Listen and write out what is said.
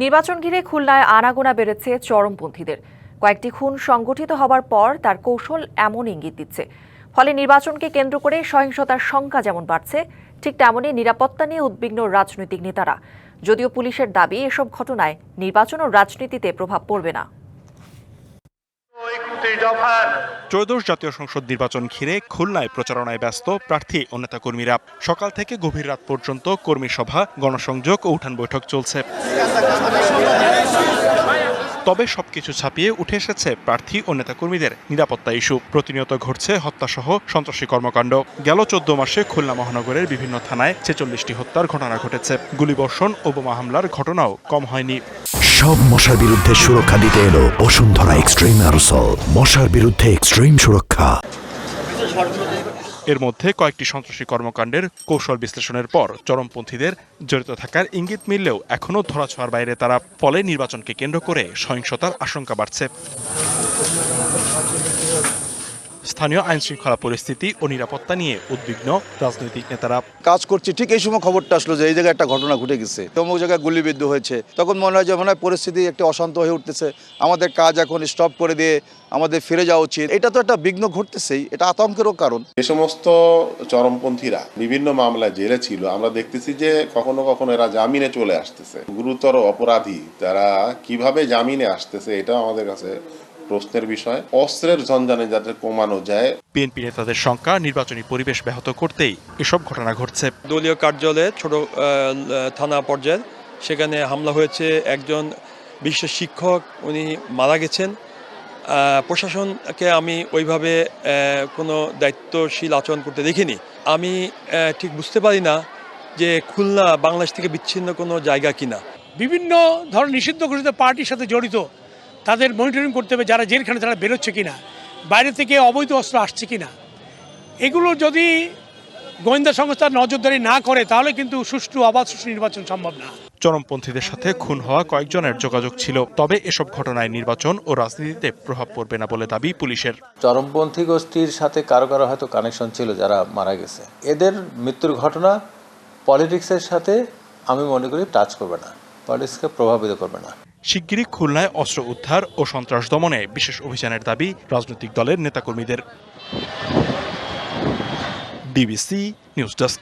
নির্বাচন ঘিরে খুলনায় আনাগোনা বেড়েছে চরমপন্থীদের। কয়েকটি খুন সংগঠিত হবার পর তার কৌশল এমন ইঙ্গিত দিচ্ছে। ফলে নির্বাচনকে কেন্দ্র করে সহিংসতার সংখ্যা যেমন বাড়ছে, ঠিক তেমনই নিরাপত্তা নিয়ে উদ্বিগ্ন রাজনৈতিক নেতারা। যদিও পুলিশের দাবি এসব ঘটনায় নির্বাচন ও রাজনীতিতে প্রভাব পড়বে না। ত্রয়োদশ জাতীয় সংসদ নির্বাচন ঘিরে খুলনায় প্রচারণায় ব্যস্ত প্রার্থী ও নেতাকর্মীরা। সকাল থেকে গভীর রাত পর্যন্ত কর্মী সভা, গণসংযোগ ও উঠান বৈঠক চলছে। তবে সবকিছু ছাপিয়ে উঠে এসেছে প্রার্থী ও নেতাকর্মীদের নিরাপত্তা ইস্যু। প্রতিনিয়ত ঘটছে হত্যাসহ সন্ত্রাসী কর্মকাণ্ড। গেল 14 মাসে খুলনা মহানগরের বিভিন্ন থানায় 46টি হত্যার ঘটনা ঘটেছে। গুলিবর্ষণ ও বোমা হামলার ঘটনাও কম হয়নি। সব মশার বিরুদ্ধে সুরক্ষা দিতে এলো বসুন্ধরা এক্সট্রিম অ্যারোসল। মশার বিরুদ্ধে এক্সট্রিম সুরক্ষা। এর মধ্যে কয়েকটি সন্ত্রাসী কর্মকাণ্ডের কৌশল বিশ্লেষণের পর চরমপন্থীদের জড়িত থাকার ইঙ্গিত মিললেও এখনও ধরাছোঁয়ার বাইরে তারা। ফলে নির্বাচনকে কেন্দ্র করে সহিংসতার আশঙ্কা বাড়ছে। স্থানীয় আইনশৃঙ্খলা পরিস্থিতি ও নিরাপত্তা নিয়ে উদ্বিগ্ন রাজনৈতিক নেতারা। কাজ করছি, ঠিক এই সময় খবরটা আসলো যে এই জায়গায় একটা ঘটনা ঘটে গেছে, অমুক জায়গায় গুলিবিদ্ধ হয়েছে। তখন মনে হয় যে পরিস্থিতি একটু অশান্ত হয়ে উঠতেছে, আমাদের কাজ এখন স্টপ করে দিয়ে আমাদের ফিরে যাওয়া উচিত। এটা তো একটা বিঘ্ন ঘটতেছেই, এটা আতঙ্কেরও কারণ। যে সমস্ত চরমপন্থীরা বিভিন্ন মামলায় জেলে ছিল, আমরা দেখতেছি যে কখনো কখনো এরা জামিনে চলে আসতেছে। গুরুতর অপরাধী তারা কিভাবে জামিনে আসতেছে, এটা আমাদের কাছে প্রশ্নের বিষয়। অস্ত্রের ঝঞ্ঝানে যাতে কমানো যায়। বিএনপি নেতাদের শঙ্কা, নির্বাচনী পরিবেশ ব্যাহত করতেই এসব ঘটনা ঘটছে। দলীয় কার্যালয়ে ছোট থানা পর্যায়ে সেখানে হামলা হয়েছে। একজন বিশেষ শিক্ষক উনি মারা গেছেন। প্রশাসনকে আমি ওইভাবে কোনো দায়িত্বশীল আচরণ করতে দেখিনি। আমি ঠিক বুঝতে পারি না যে খুলনা বাংলাদেশ থেকে বিচ্ছিন্ন কোনো জায়গা কিনা। বিভিন্ন ধরনের নিষিদ্ধ ঘোষিত পার্টির সাথে জড়িত তাদের মনিটরিং করতে হবে, যারা জেলখানে তারা বেরোচ্ছে কিনা, বাইরে থেকে অবৈধ অস্ত্র আসছে কিনা। এগুলো যদি গোয়েন্দা সংস্থা নজরদারি না করে তাহলে কিন্তু সুষ্ঠু অবাধ সুষ্ঠু নির্বাচন সম্ভব না। চরমপন্থীদের সাথে খুন হওয়া কয়েকজনের যোগাযোগ ছিল, তবে এসব ঘটনায় নির্বাচন ও রাজনীতিতে প্রভাব পড়বে না বলে দাবি পুলিশের। চরমপন্থী গোষ্ঠীর সাথে কারো কারো হয়তো কানেকশন ছিল যারা মারা গেছে। এদের মৃত্যুর ঘটনা পলিটিক্সের সাথে আমি মনে করি টাচ করবে না, পলিটিক্সকে প্রভাবিত করবে না। শিগগিরই খুলনায় অস্ত্র উদ্ধার ও সন্ত্রাস দমনে বিশেষ অভিযানের দাবি রাজনৈতিক দলের নেতাকর্মীদের। DBC news desk.